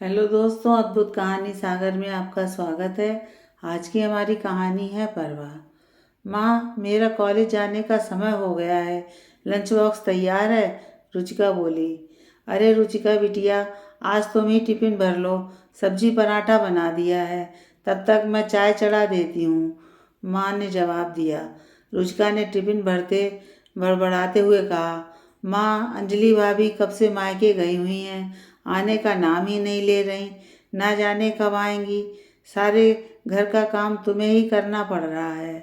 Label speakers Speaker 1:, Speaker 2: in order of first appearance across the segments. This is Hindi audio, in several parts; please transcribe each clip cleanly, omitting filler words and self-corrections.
Speaker 1: हेलो दोस्तों, अद्भुत कहानी सागर में आपका स्वागत है। आज की हमारी कहानी है परवाह। माँ, मेरा कॉलेज जाने का समय हो गया है। लंच बॉक्स तैयार है? रुचिका बोली। अरे रुचिका बिटिया, आज तुम ही टिफ़िन भर लो। सब्जी पराठा बना दिया है, तब तक मैं चाय चढ़ा देती हूँ, माँ ने जवाब दिया। रुचिका ने टिफ़िन भरते बड़बड़ाते हुए कहा, माँ, अंजलि भाभी कब से मायके गई हुई हैं, आने का नाम ही नहीं ले रही। ना जाने कब आएंगी। सारे घर का काम तुम्हें ही करना पड़ रहा है।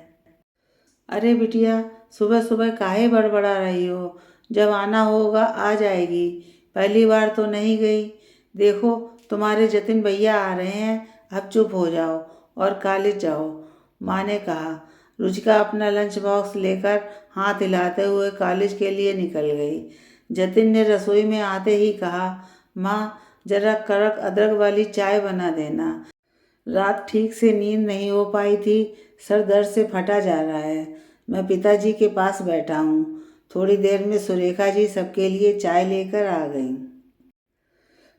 Speaker 1: अरे बिटिया, सुबह सुबह काहे बड़बड़ा रही हो? जब आना होगा आ जाएगी। पहली बार तो नहीं गई। देखो, तुम्हारे जतिन भैया आ रहे हैं। अब चुप हो जाओ और कॉलेज जाओ, माँ ने कहा। रुचिका अपना लंच बॉक्स लेकर हाथ हिलाते हुए कॉलेज के लिए निकल गई। जतिन ने रसोई में आते ही कहा, माँ, जरा कड़क अदरक वाली चाय बना देना। रात ठीक से नींद नहीं हो पाई थी, सर दर्द से फटा जा रहा है। मैं पिताजी के पास बैठा हूँ। थोड़ी देर में सुरेखा जी सबके लिए चाय लेकर आ गईं।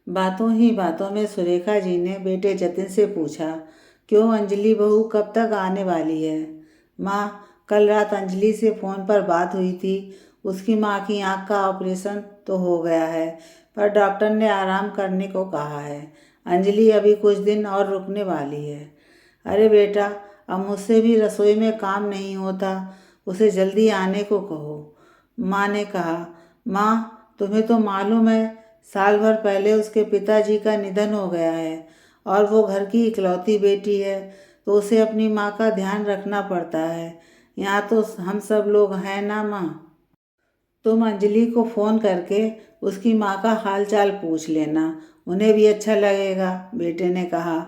Speaker 1: बातों ही बातों में सुरेखा जी ने बेटे जतिन से पूछा, क्यों अंजलि बहू कब तक आने वाली है? माँ, कल रात अंजलि से फ़ोन पर बात हुई थी। उसकी माँ की आँख का ऑपरेशन तो हो गया है, पर डॉक्टर ने आराम करने को कहा है। अंजलि अभी कुछ दिन और रुकने वाली है। अरे बेटा, अब मुझसे भी रसोई में काम नहीं होता। उसे जल्दी आने को कहो, माँ ने कहा। माँ, तुम्हें तो मालूम है, साल भर पहले उसके पिताजी का निधन हो गया है और वो घर की इकलौती बेटी है, तो उसे अपनी माँ का ध्यान रखना पड़ता है। यहाँ तो हम सब लोग हैं ना माँ। तुम अंजलि को फ़ोन करके उसकी माँ का हाल चाल पूछ लेना, उन्हें भी अच्छा लगेगा, बेटे ने कहा।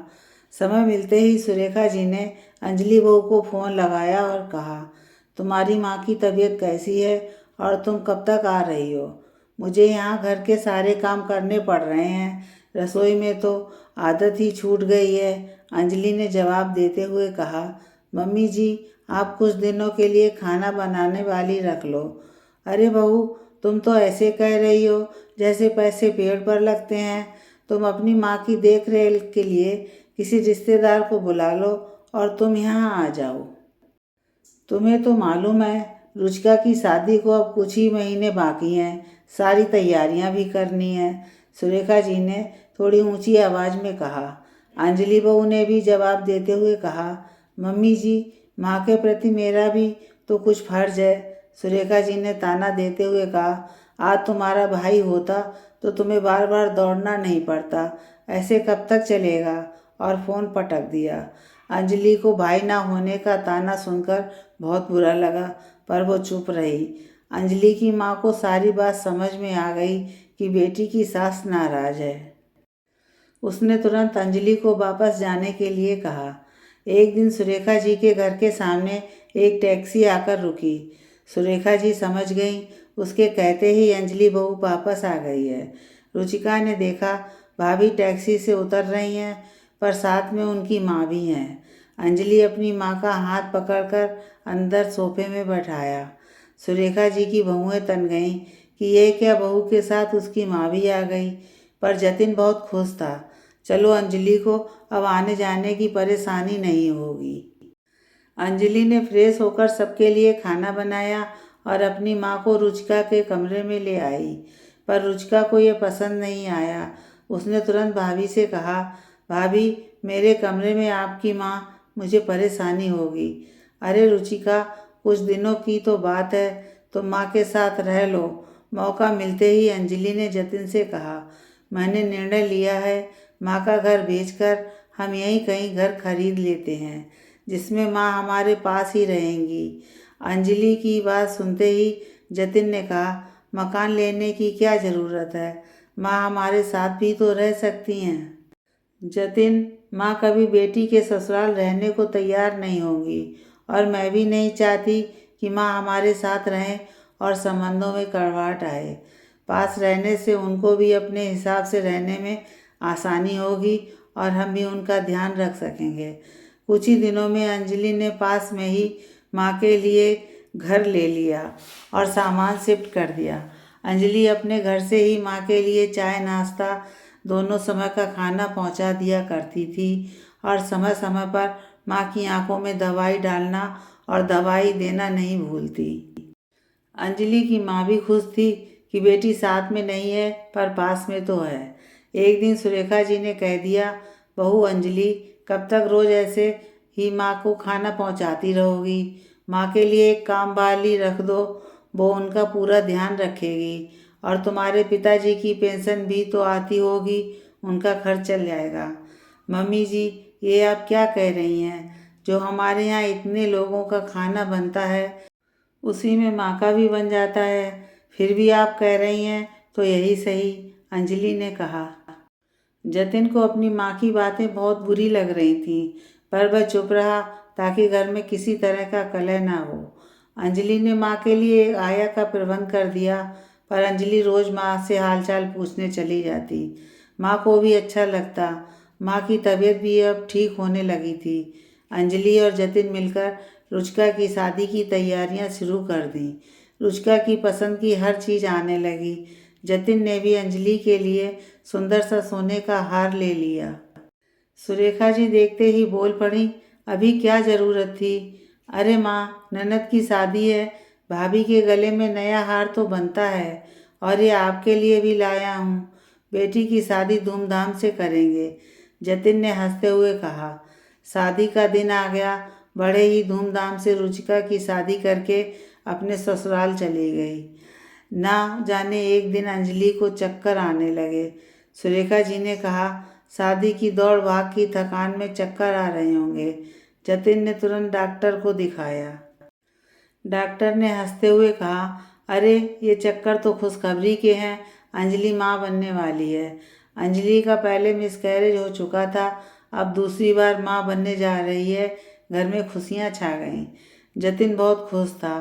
Speaker 1: समय मिलते ही सुरेखा जी ने अंजलि बहू को फ़ोन लगाया और कहा, तुम्हारी माँ की तबीयत कैसी है और तुम कब तक आ रही हो? मुझे यहाँ घर के सारे काम करने पड़ रहे हैं, रसोई में तो आदत ही छूट गई है, अंजलि ने जवाब देते हुए कहा। मम्मी जी, आप कुछ दिनों के लिए खाना बनाने वाली रख लो। अरे बहू, तुम तो ऐसे कह रही हो जैसे पैसे पेड़ पर लगते हैं। तुम अपनी माँ की देख रेख के लिए किसी रिश्तेदार को बुला लो और तुम यहाँ आ जाओ। तुम्हें तो मालूम है, रुचिका की शादी को अब कुछ ही महीने बाकी हैं, सारी तैयारियां भी करनी है, सुरेखा जी ने थोड़ी ऊंची आवाज़ में कहा। अंजलि बहू ने भी जवाब देते हुए कहा, मम्मी जी, माँ के प्रति मेरा भी तो कुछ फर्ज है। सुरेखा जी ने ताना देते हुए कहा, आज तुम्हारा भाई होता तो तुम्हें बार बार दौड़ना नहीं पड़ता। ऐसे कब तक चलेगा? और फ़ोन पटक दिया। अंजलि को भाई ना होने का ताना सुनकर बहुत बुरा लगा, पर वो चुप रही। अंजलि की माँ को सारी बात समझ में आ गई कि बेटी की सास नाराज है। उसने तुरंत अंजलि को वापस जाने के लिए कहा। एक दिन सुरेखा जी के घर के सामने एक टैक्सी आकर रुकी। सुरेखा जी समझ गईं, उसके कहते ही अंजलि बहू वापस आ गई है। रुचिका ने देखा, भाभी टैक्सी से उतर रही हैं, पर साथ में उनकी माँ भी हैं। अंजलि अपनी माँ का हाथ पकड़कर अंदर सोफे में बैठाया। सुरेखा जी की बहुएं तन गईं कि ये क्या, बहू के साथ उसकी माँ भी आ गई। पर जतिन बहुत खुश था। चलो, अंजलि को अब आने जाने की परेशानी नहीं होगी। अंजलि ने फ्रेश होकर सबके लिए खाना बनाया और अपनी माँ को रुचिका के कमरे में ले आई, पर रुचिका को ये पसंद नहीं आया। उसने तुरंत भाभी से कहा, भाभी, मेरे कमरे में आपकी माँ, मुझे परेशानी होगी। अरे रुचिका, कुछ दिनों की तो बात है, तो माँ के साथ रह लो। मौका मिलते ही अंजलि ने जतिन से कहा, मैंने निर्णय लिया है, माँ का घर बेचकर हम यहीं कहीं घर खरीद लेते हैं, जिसमें माँ हमारे पास ही रहेंगी। अंजलि की बात सुनते ही जतिन ने कहा, मकान लेने की क्या ज़रूरत है, माँ हमारे साथ भी तो रह सकती हैं। जतिन, माँ कभी बेटी के ससुराल रहने को तैयार नहीं होंगी, और मैं भी नहीं चाहती कि माँ हमारे साथ रहें और संबंधों में कड़वाहट आए। पास रहने से उनको भी अपने हिसाब से रहने में आसानी होगी और हम भी उनका ध्यान रख सकेंगे। कुछ ही दिनों में अंजलि ने पास में ही माँ के लिए घर ले लिया और सामान शिफ्ट कर दिया। अंजलि अपने घर से ही माँ के लिए चाय नाश्ता दोनों समय का खाना पहुंचा दिया करती थी और समय समय पर माँ की आंखों में दवाई डालना और दवाई देना नहीं भूलती। अंजलि की माँ भी खुश थी कि बेटी साथ में नहीं है पर पास में तो है। एक दिन सुरेखा जी ने कह दिया, बहू अंजलि, कब तक रोज ऐसे ही माँ को खाना पहुँचाती रहोगी? माँ के लिए एक काम वाली रख दो, वो उनका पूरा ध्यान रखेगी और तुम्हारे पिताजी की पेंशन भी तो आती होगी, उनका खर्च चल जाएगा। मम्मी जी, ये आप क्या कह रही हैं? जो हमारे यहाँ इतने लोगों का खाना बनता है उसी में माँ का भी बन जाता है, फिर भी आप कह रही हैं तो यही सही, अंजलि ने कहा। जतिन को अपनी माँ की बातें बहुत बुरी लग रही थीं, पर वह चुप रहा ताकि घर में किसी तरह का कलह ना हो। अंजलि ने माँ के लिए एक आया का प्रबंध कर दिया, पर अंजलि रोज माँ से हालचाल पूछने चली जाती। माँ को भी अच्छा लगता। माँ की तबीयत भी अब ठीक होने लगी थी। अंजलि और जतिन मिलकर रुचिका की शादी की तैयारियां शुरू कर दी। रुचिका की पसंद की हर चीज़ आने लगी। जतिन ने भी अंजलि के लिए सुंदर सा सोने का हार ले लिया। सुरेखा जी देखते ही बोल पड़ी, अभी क्या ज़रूरत थी? अरे माँ, ननद की शादी है, भाभी के गले में नया हार तो बनता है और ये आपके लिए भी लाया हूँ। बेटी की शादी धूमधाम से करेंगे, जतिन ने हंसते हुए कहा। शादी का दिन आ गया। बड़े ही धूमधाम से रुचिका की शादी करके अपने ससुराल चली गई। ना जाने एक दिन अंजलि को चक्कर आने लगे। सुरेखा जी ने कहा, शादी की दौड़ भाग की थकान में चक्कर आ रहे होंगे। जतिन ने तुरंत डॉक्टर को दिखाया। डॉक्टर ने हंसते हुए कहा, अरे ये चक्कर तो खुशखबरी के हैं, अंजलि माँ बनने वाली है। अंजलि का पहले मिसकैरेज हो चुका था, अब दूसरी बार माँ बनने जा रही है। घर में खुशियाँ छा गईं। जतिन बहुत खुश था।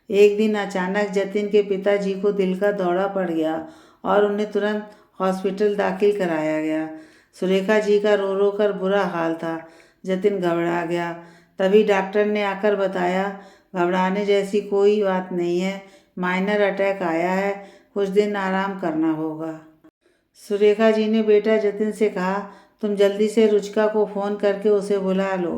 Speaker 1: एक दिन अचानक जतिन के पिताजी को दिल का दौरा पड़ गया और उन्हें तुरंत हॉस्पिटल दाखिल कराया गया। सुरेखा जी का रो रो कर बुरा हाल था। जतिन घबरा गया। तभी डॉक्टर ने आकर बताया, घबराने जैसी कोई बात नहीं है, माइनर अटैक आया है, कुछ दिन आराम करना होगा। सुरेखा जी ने बेटा जतिन से कहा, तुम जल्दी से रुचिका को फ़ोन करके उसे बुला लो।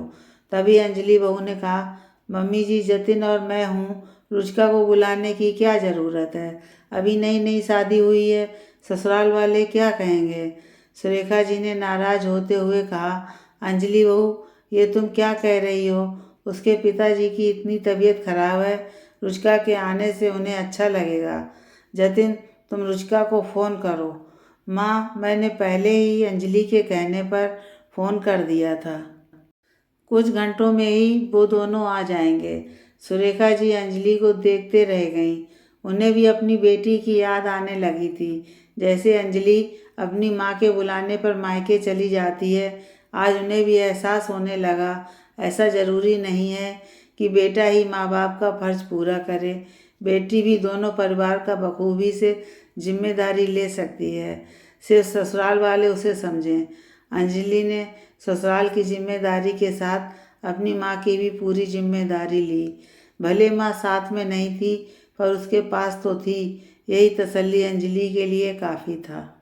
Speaker 1: तभी अंजलि बहू ने कहा, मम्मी जी, जतिन और मैं हूँ, रुचिका को बुलाने की क्या ज़रूरत है? अभी नई नई शादी हुई है, ससुराल वाले क्या कहेंगे? सुरेखा जी ने नाराज़ होते हुए कहा, अंजलि बहू, ये तुम क्या कह रही हो? उसके पिताजी की इतनी तबीयत खराब है, रुचिका के आने से उन्हें अच्छा लगेगा। जतिन, तुम रुचिका को फ़ोन करो। माँ, मैंने पहले ही अंजलि के कहने पर फ़ोन कर दिया था। कुछ घंटों में ही वो दोनों आ जाएंगे। सुरेखा जी अंजलि को देखते रह गईं। उन्हें भी अपनी बेटी की याद आने लगी थी। जैसे अंजलि अपनी माँ के बुलाने पर मायके चली जाती है, आज उन्हें भी एहसास होने लगा, ऐसा ज़रूरी नहीं है कि बेटा ही माँ बाप का फ़र्ज पूरा करे, बेटी भी दोनों परिवार का बखूबी से जिम्मेदारी ले सकती है। सिर्फ ससुराल वाले उसे समझें। अंजलि ने ससुराल की जिम्मेदारी के साथ अपनी माँ की भी पूरी जिम्मेदारी ली। भले माँ साथ में नहीं थी, पर उसके पास तो थी, यही तसल्ली अंजलि के लिए काफ़ी था।